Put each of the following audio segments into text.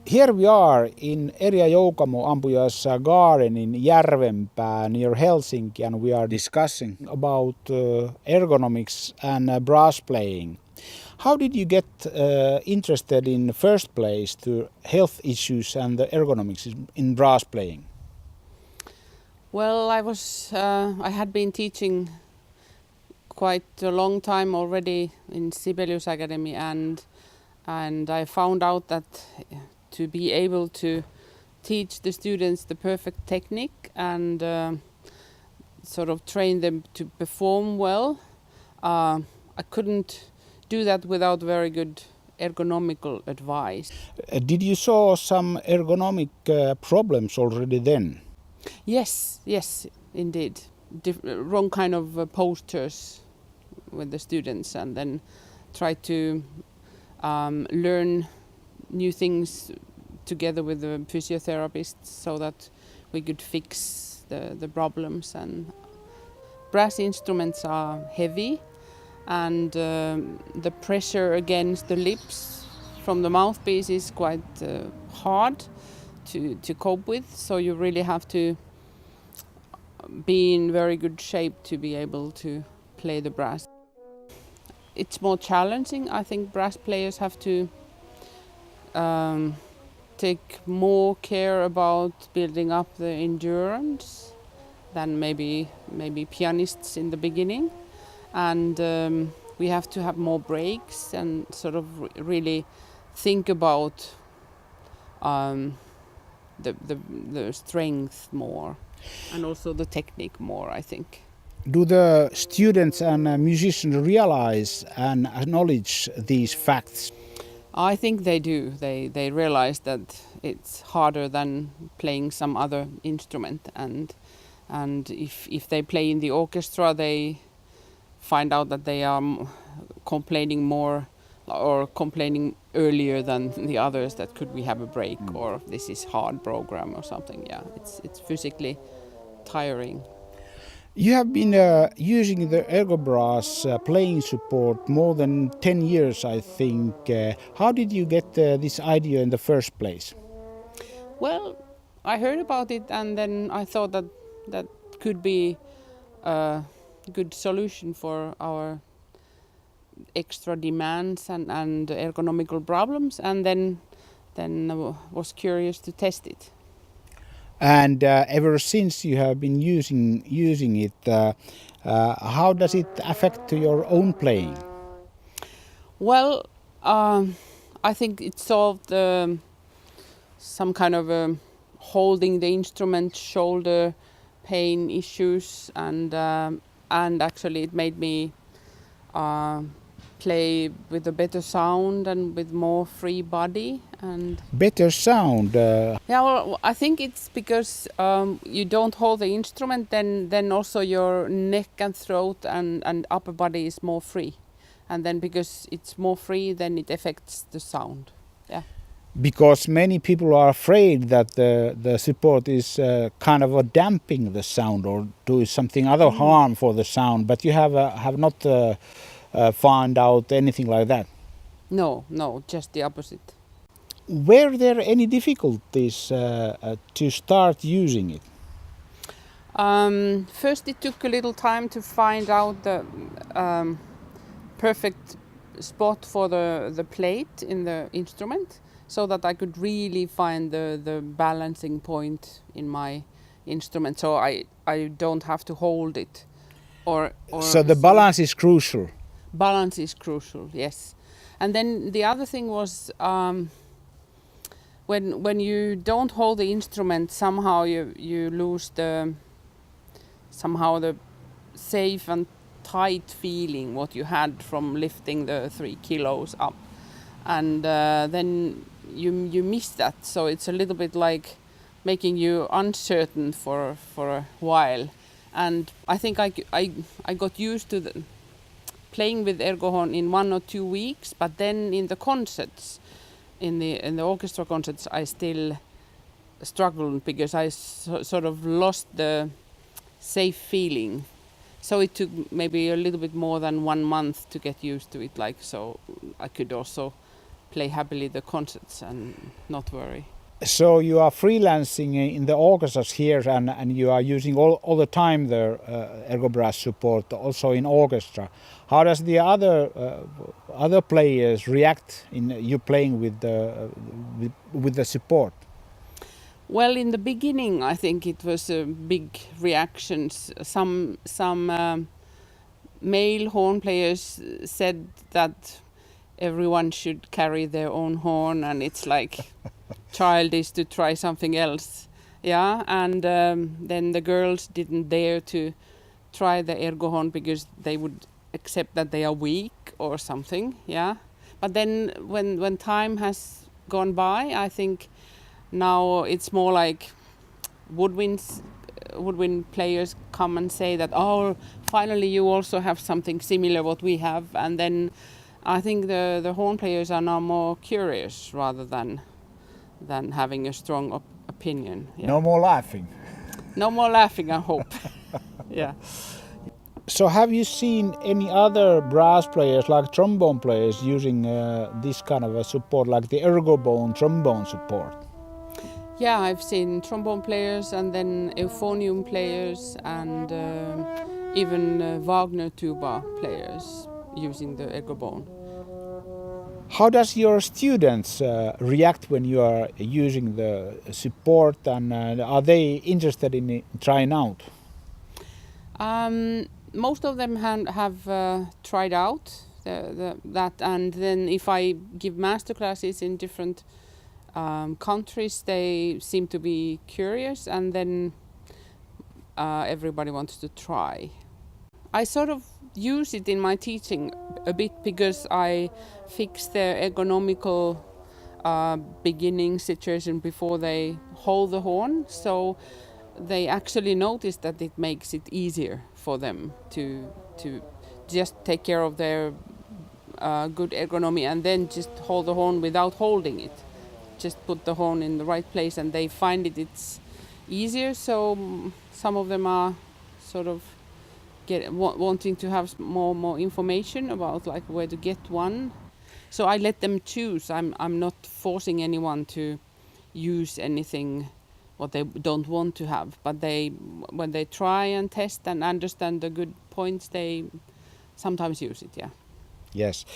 Here we are in Erja Joukamo-Ampuja's garden in Järvenpää near Helsinki, and we are discussing about ergonomics and brass playing. How did you get interested in the first place to health issues and the ergonomics in brass playing? Well, I had been teaching quite a long time already in Sibelius Academy, and I found out that to be able to teach the students the perfect technique and sort of train them to perform well, I couldn't do that without very good ergonomical advice. Did you saw some ergonomic problems already then? Yes, indeed. Wrong kind of postures with the students, and then try to learn new things together with the physiotherapists so that we could fix the problems. And brass instruments are heavy, and the pressure against the lips from the mouthpiece is quite hard to cope with, so you really have to be in very good shape to be able to play the brass. It's more challenging. I think brass players have to take more care about building up the endurance than maybe pianists in the beginning, and we have to have more breaks and sort of really think about the strength more and also the technique more, I think. Do the students and musicians realize and acknowledge these facts? I think they do. They realize that it's harder than playing some other instrument, and if they play in the orchestra, they find out that they are complaining more or complaining earlier than the others, that could we have a break, or this is hard program or something. Yeah, it's physically tiring. You have been using the ERGObrass playing support more than 10 years, I think. How did you get this idea in the first place? Well, I heard about it, and then I thought that could be a good solution for our extra demands and ergonomical problems, and then I was curious to test it. And ever since you have been using it, how does it affect your own playing? Well, I think it solved some kind of holding the instrument, shoulder pain issues, and actually it made me play with a better sound and with more free body. And better sound? Yeah, well, I think it's because you don't hold the instrument, then also your neck and throat and upper body is more free. And then because it's more free, then it affects the sound. Yeah. Because many people are afraid that the support is kind of damping the sound or do something other harm for the sound, but you have not found out anything like that? No, just the opposite. Were there any difficulties to start using it? First it took a little time to find out the perfect spot for the plate in the instrument, so that I could really find the balancing point in my instrument, so I don't have to hold it. So the balance is crucial? Balance is crucial, yes. And then the other thing was when you don't hold the instrument, somehow you lose the safe and tight feeling what you had from lifting the 3 kilos up, and then you miss that. So it's a little bit like making you uncertain for a while. And I think I got used to playing with ergohorn in 1 or 2 weeks, but then in the concerts, in the orchestra concerts, I still struggled because I sort of lost the safe feeling. So it took maybe a little bit more than 1 month to get used to it, so I could also play happily the concerts and not worry. So you are freelancing in the orchestras here, and you are using all the time the ERGObrass support also in orchestra. How does the other players react in you playing with the support? Well, in the beginning, I think it was a big reactions. Some male horn players said that everyone should carry their own horn, and it's like childish to try something else. Yeah, and then the girls didn't dare to try the ergo horn because they would accept that they are weak or something. Yeah, but then when time has gone by, I think now it's more like woodwind players come and say that, oh, finally you also have something similar what we have, and then I think the horn players are now more curious rather than having a strong opinion. Yeah. No more laughing. No more laughing, I hope. Yeah. So have you seen any other brass players like trombone players using this kind of a support, like the ERGObone trombone support? Yeah, I've seen trombone players and then euphonium players and even Wagner tuba players using the ERGObone. How does your students react when you are using the support, and are they interested in trying out? Most of them have tried out that, and then if I give master classes in different countries, they seem to be curious, and then everybody wants to try. I sort of use it in my teaching a bit because I fix the ergonomical beginning situation before they hold the horn, so they actually notice that it makes it easier for them to just take care of their good ergonomy and then just hold the horn without holding it. Just put the horn in the right place, and they find it's easier. So some of them are sort of wanting to have more information about like where to get one. So I let them choose. I'm not forcing anyone to use anything what they don't want to have, but when they try and test and understand the good points, they sometimes use it. Yeah. Yes.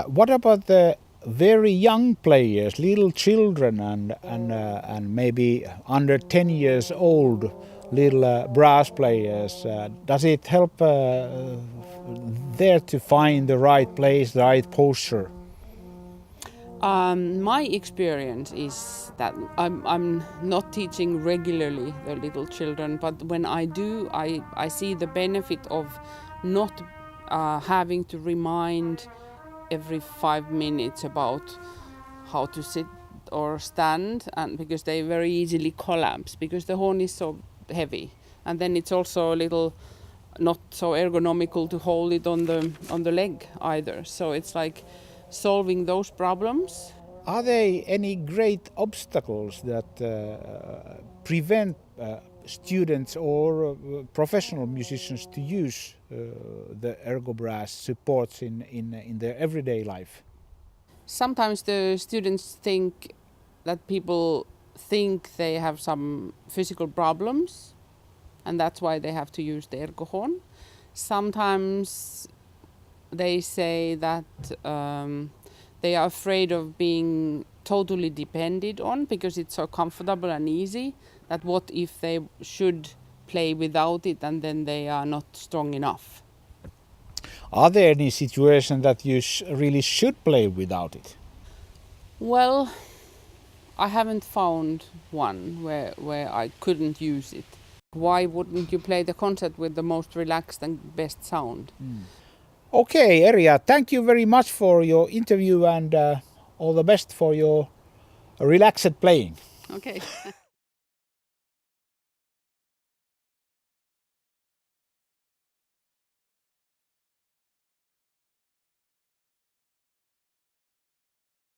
What about the very young players, little children, and maybe under 10 years old little brass players? Does it help there to find the right place, the right posture? My experience is that I'm not teaching regularly the little children, but when I do, I see the benefit of not having to remind every 5 minutes about how to sit or stand, and because they very easily collapse because the horn is so heavy, and then it's also a little not so ergonomical to hold it on the leg either. So it's like solving those problems. Are there any great obstacles that prevent students or professional musicians to use the ERGObrass supports in their everyday life? Sometimes the students think that people think they have some physical problems, and that's why they have to use the ergo horn. Sometimes they say that they are afraid of being totally depended on because it's so comfortable and easy, that what if they should play without it and then they are not strong enough. Are there any situations that you really should play without it? Well, I haven't found one where I couldn't use it. Why wouldn't you play the concert with the most relaxed and best sound? Okay, Erja, thank you very much for your interview, and all the best for your relaxed playing. Okay.